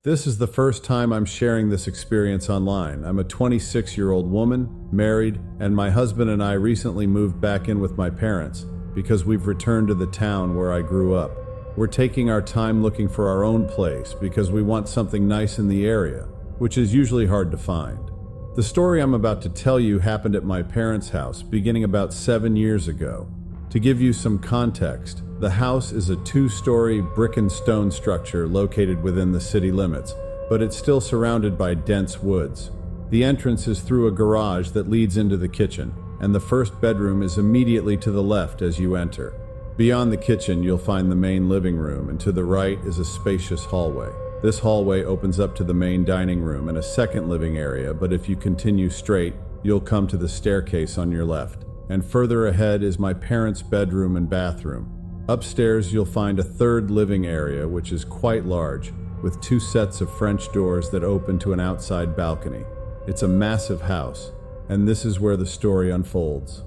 This is the first time I'm sharing this experience online. I'm a 26-year-old woman, married, and my husband and I recently moved back in with my parents because we've returned to the town where I grew up. We're taking our time looking for our own place because we want something nice in the area, which is usually hard to find. The story I'm about to tell you happened at my parents' house beginning about 7 years ago. To give you some context, the house is a 2-story brick and stone structure located within the city limits, but it's still surrounded by dense woods. The entrance is through a garage that leads into the kitchen, and the first bedroom is immediately to the left as you enter. Beyond the kitchen, you'll find the main living room, and to the right is a spacious hallway. This hallway opens up to the main dining room and a second living area, but if you continue straight, you'll come to the staircase on your left. And further ahead is my parents' bedroom and bathroom. Upstairs, you'll find a third living area, which is quite large, with 2 sets of French doors that open to an outside balcony. It's a massive house, and this is where the story unfolds.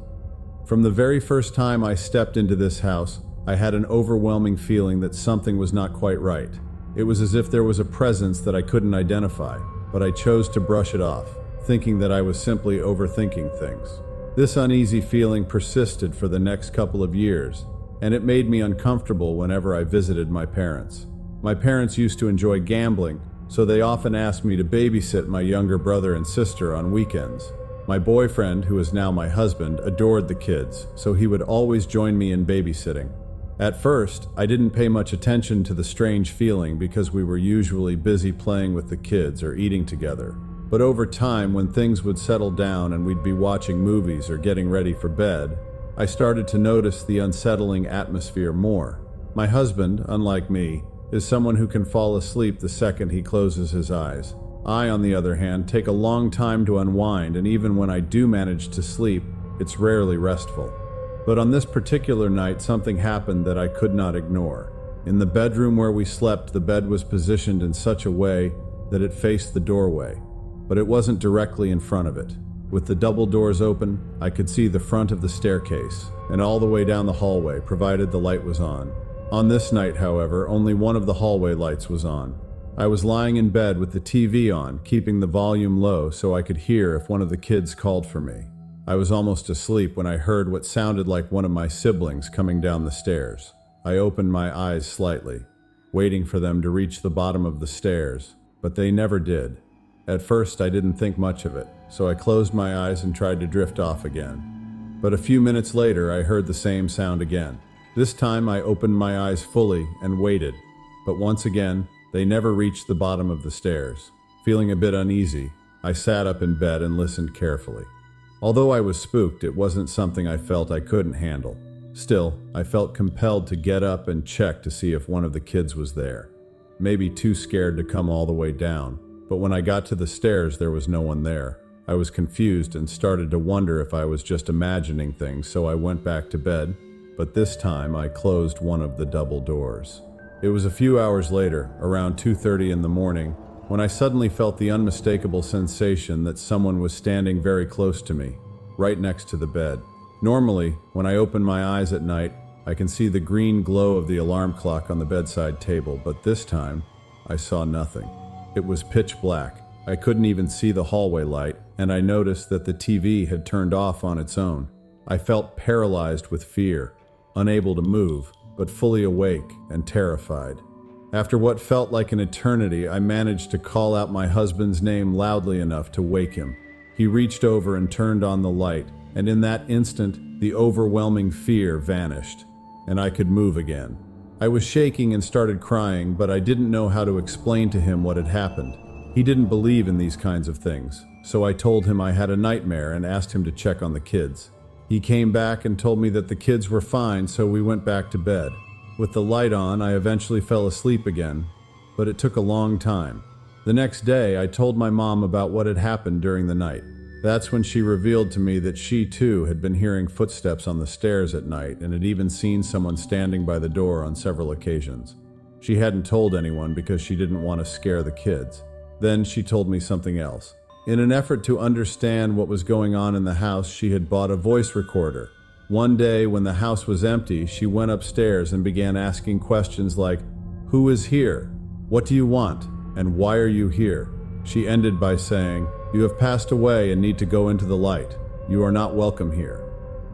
From the very first time I stepped into this house, I had an overwhelming feeling that something was not quite right. It was as if there was a presence that I couldn't identify, but I chose to brush it off, thinking that I was simply overthinking things. This uneasy feeling persisted for the next couple of years, and it made me uncomfortable whenever I visited my parents. My parents used to enjoy gambling, so they often asked me to babysit my younger brother and sister on weekends. My boyfriend, who is now my husband, adored the kids, so he would always join me in babysitting. At first, I didn't pay much attention to the strange feeling because we were usually busy playing with the kids or eating together. But over time, when things would settle down and we'd be watching movies or getting ready for bed, I started to notice the unsettling atmosphere more. My husband, unlike me, is someone who can fall asleep the second he closes his eyes. I, on the other hand, take a long time to unwind, and even when I do manage to sleep, it's rarely restful. But on this particular night, something happened that I could not ignore. In the bedroom where we slept, the bed was positioned in such a way that it faced the doorway, but it wasn't directly in front of it. With the double doors open, I could see the front of the staircase, and all the way down the hallway, provided the light was on. On this night, however, only one of the hallway lights was on. I was lying in bed with the TV on, keeping the volume low so I could hear if one of the kids called for me. I was almost asleep when I heard what sounded like one of my siblings coming down the stairs. I opened my eyes slightly, waiting for them to reach the bottom of the stairs, but they never did. At first, I didn't think much of it, so I closed my eyes and tried to drift off again. But a few minutes later, I heard the same sound again. This time, I opened my eyes fully and waited, but once again, they never reached the bottom of the stairs. Feeling a bit uneasy, I sat up in bed and listened carefully. Although I was spooked, it wasn't something I felt I couldn't handle. Still, I felt compelled to get up and check to see if one of the kids was there. Maybe too scared to come all the way down. But when I got to the stairs, there was no one there. I was confused and started to wonder if I was just imagining things, so I went back to bed, but this time I closed one of the double doors. It was a few hours later, around 2:30 in the morning, when I suddenly felt the unmistakable sensation that someone was standing very close to me, right next to the bed. Normally, when I open my eyes at night, I can see the green glow of the alarm clock on the bedside table, but this time, I saw nothing. It was pitch black. I couldn't even see the hallway light, and I noticed that the TV had turned off on its own. I felt paralyzed with fear, unable to move, but fully awake and terrified. After what felt like an eternity, I managed to call out my husband's name loudly enough to wake him. He reached over and turned on the light, and in that instant, the overwhelming fear vanished, and I could move again. I was shaking and started crying, but I didn't know how to explain to him what had happened. He didn't believe in these kinds of things, so I told him I had a nightmare and asked him to check on the kids. He came back and told me that the kids were fine, so we went back to bed. With the light on, I eventually fell asleep again, but it took a long time. The next day, I told my mom about what had happened during the night. That's when she revealed to me that she too had been hearing footsteps on the stairs at night and had even seen someone standing by the door on several occasions. She hadn't told anyone because she didn't want to scare the kids. Then she told me something else. In an effort to understand what was going on in the house, she had bought a voice recorder. One day, when the house was empty, she went upstairs and began asking questions like, "Who is here? What do you want?" And why are you here?" She ended by saying, "You have passed away and need to go into the light. You are not welcome here."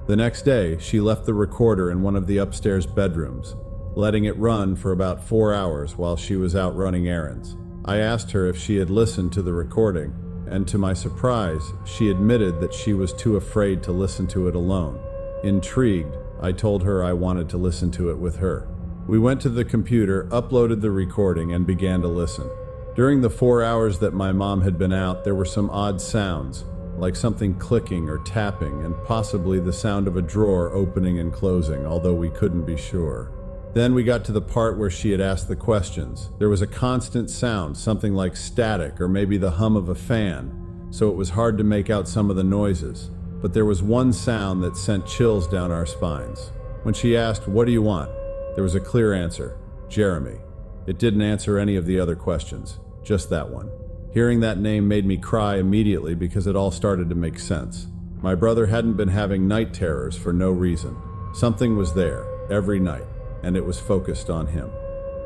The next day, she left the recorder in one of the upstairs bedrooms, letting it run for about 4 hours while she was out running errands. I asked her if she had listened to the recording, and to my surprise, she admitted that she was too afraid to listen to it alone. Intrigued, I told her I wanted to listen to it with her. We went to the computer, uploaded the recording, and began to listen. During the 4 hours that my mom had been out, there were some odd sounds, like something clicking or tapping, and possibly the sound of a drawer opening and closing, although we couldn't be sure. Then we got to the part where she had asked the questions. There was a constant sound, something like static or maybe the hum of a fan, so it was hard to make out some of the noises. But there was one sound that sent chills down our spines. When she asked, "What do you want?" there was a clear answer: Jeremy. It didn't answer any of the other questions, just that one. Hearing that name made me cry immediately because it all started to make sense. My brother hadn't been having night terrors for no reason. Something was there, every night, and it was focused on him.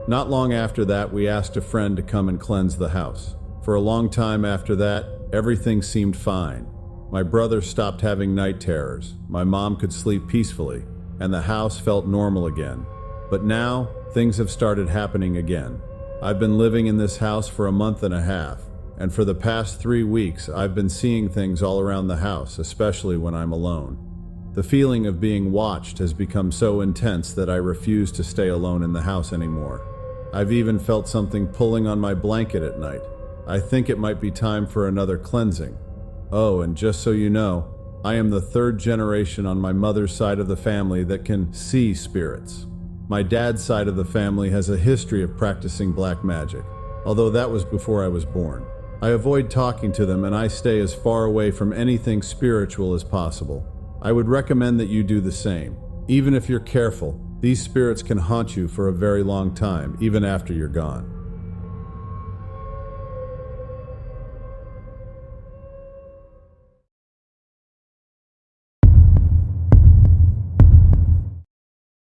Not long after that, we asked a friend to come and cleanse the house. For a long time after that, everything seemed fine. My brother stopped having night terrors, my mom could sleep peacefully, and the house felt normal again. But now, things have started happening again. I've been living in this house for a month and a half, and for the past 3 weeks, I've been seeing things all around the house, especially when I'm alone. The feeling of being watched has become so intense that I refuse to stay alone in the house anymore. I've even felt something pulling on my blanket at night. I think it might be time for another cleansing. Oh, and just so you know, I am the 3rd generation on my mother's side of the family that can see spirits. My dad's side of the family has a history of practicing black magic, although that was before I was born. I avoid talking to them and I stay as far away from anything spiritual as possible. I would recommend that you do the same. Even if you're careful, these spirits can haunt you for a very long time, even after you're gone.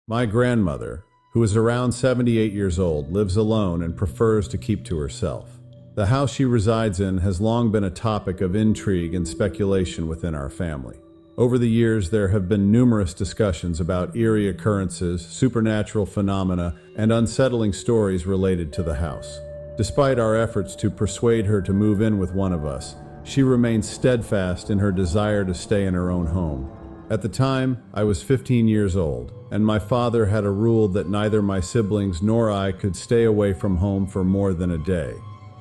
My grandmother, who is around 78 years old, lives alone and prefers to keep to herself. The house she resides in has long been a topic of intrigue and speculation within our family. Over the years, there have been numerous discussions about eerie occurrences, supernatural phenomena, and unsettling stories related to the house. Despite our efforts to persuade her to move in with one of us, she remains steadfast in her desire to stay in her own home. At the time, I was 15 years old, and my father had a rule that neither my siblings nor I could stay away from home for more than a day.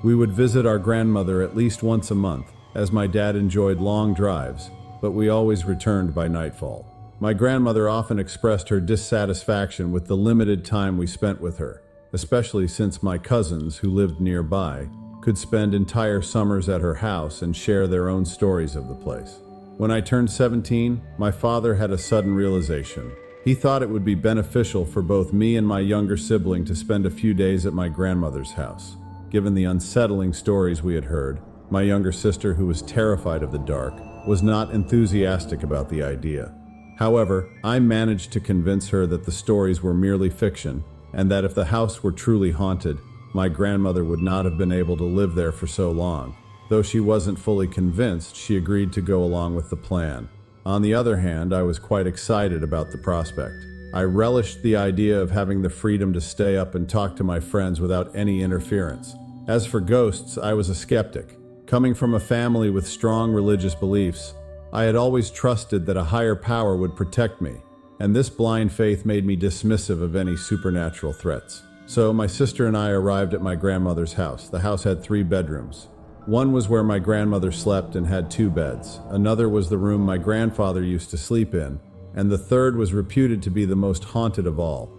We would visit our grandmother at least once a month, as my dad enjoyed long drives, but we always returned by nightfall. My grandmother often expressed her dissatisfaction with the limited time we spent with her, especially since my cousins, who lived nearby, could spend entire summers at her house and share their own stories of the place. When I turned 17, my father had a sudden realization. He thought it would be beneficial for both me and my younger sibling to spend a few days at my grandmother's house. Given the unsettling stories we had heard, my younger sister, who was terrified of the dark, was not enthusiastic about the idea. However, I managed to convince her that the stories were merely fiction, and that if the house were truly haunted, my grandmother would not have been able to live there for so long. Though she wasn't fully convinced, she agreed to go along with the plan. On the other hand, I was quite excited about the prospect. I relished the idea of having the freedom to stay up and talk to my friends without any interference. As for ghosts, I was a skeptic. Coming from a family with strong religious beliefs, I had always trusted that a higher power would protect me, and this blind faith made me dismissive of any supernatural threats. So my sister and I arrived at my grandmother's house. The house had 3 bedrooms. One was where my grandmother slept and had 2 beds. Another was the room my grandfather used to sleep in, and the third was reputed to be the most haunted of all.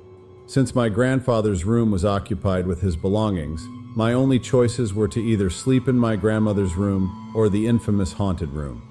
Since my grandfather's room was occupied with his belongings, my only choices were to either sleep in my grandmother's room or the infamous haunted room.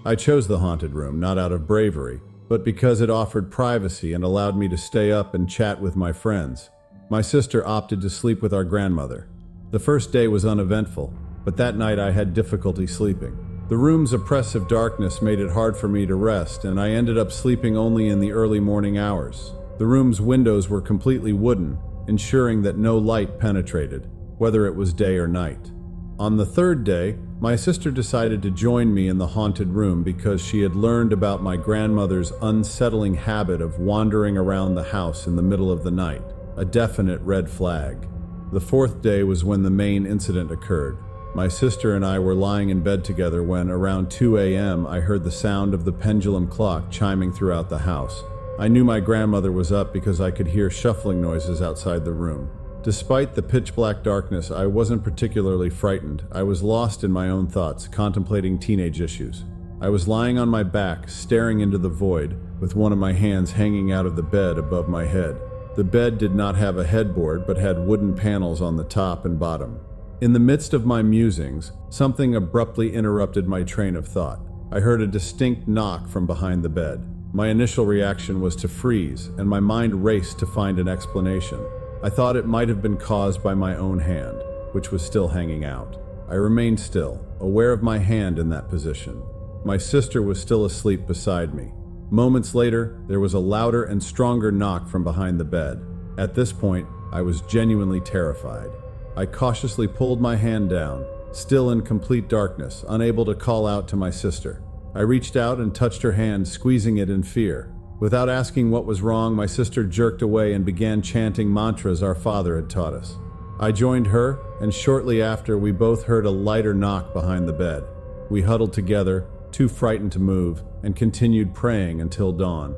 I chose the haunted room, not out of bravery, but because it offered privacy and allowed me to stay up and chat with my friends. My sister opted to sleep with our grandmother. The first day was uneventful, but that night I had difficulty sleeping. The room's oppressive darkness made it hard for me to rest, and I ended up sleeping only in the early morning hours. The room's windows were completely wooden, ensuring that no light penetrated. whether it was day or night. On the third day, my sister decided to join me in the haunted room because she had learned about my grandmother's unsettling habit of wandering around the house in the middle of the night, a definite red flag. The fourth day was when the main incident occurred. My sister and I were lying in bed together when, around 2 a.m., I heard the sound of the pendulum clock chiming throughout the house. I knew my grandmother was up because I could hear shuffling noises outside the room. Despite the pitch-black darkness, I wasn't particularly frightened. I was lost in my own thoughts, contemplating teenage issues. I was lying on my back, staring into the void, with one of my hands hanging out of the bed above my head. The bed did not have a headboard, but had wooden panels on the top and bottom. In the midst of my musings, something abruptly interrupted my train of thought. I heard a distinct knock from behind the bed. My initial reaction was to freeze, and my mind raced to find an explanation. I thought it might have been caused by my own hand, which was still hanging out. I remained still, aware of my hand in that position. My sister was still asleep beside me. Moments later, there was a louder and stronger knock from behind the bed. At this point, I was genuinely terrified. I cautiously pulled my hand down, still in complete darkness, unable to call out to my sister. I reached out and touched her hand, squeezing it in fear. Without asking what was wrong, my sister jerked away and began chanting mantras our father had taught us. I joined her, and shortly after, we both heard a lighter knock behind the bed. We huddled together, too frightened to move, and continued praying until dawn.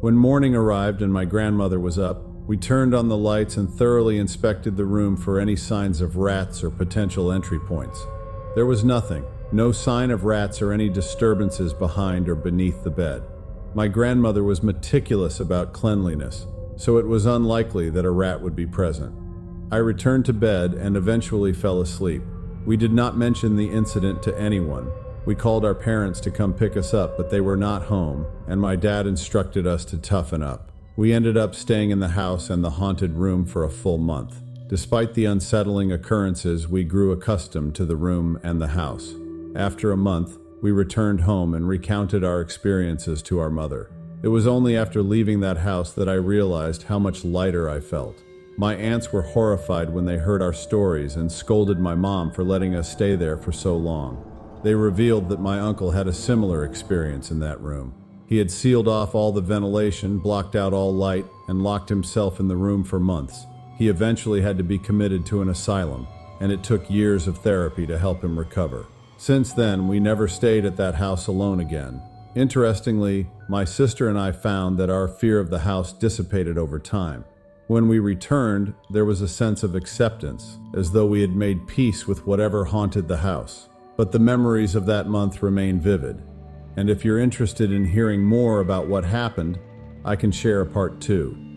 When morning arrived and my grandmother was up, we turned on the lights and thoroughly inspected the room for any signs of rats or potential entry points. There was nothing, no sign of rats or any disturbances behind or beneath the bed. My grandmother was meticulous about cleanliness, so it was unlikely that a rat would be present. I returned to bed and eventually fell asleep. We did not mention the incident to anyone. We called our parents to come pick us up, but they were not home, and my dad instructed us to toughen up. We ended up staying in the house and the haunted room for a full month. Despite the unsettling occurrences, we grew accustomed to the room and the house. After a month, we returned home and recounted our experiences to our mother. It was only after leaving that house that I realized how much lighter I felt. My aunts were horrified when they heard our stories and scolded my mom for letting us stay there for so long. They revealed that my uncle had a similar experience in that room. He had sealed off all the ventilation, blocked out all light, and locked himself in the room for months. He eventually had to be committed to an asylum, and it took years of therapy to help him recover. Since then, we never stayed at that house alone again. Interestingly, my sister and I found that our fear of the house dissipated over time. When we returned, there was a sense of acceptance, as though we had made peace with whatever haunted the house. But the memories of that month remain vivid. And if you're interested in hearing more about what happened, I can share a part 2.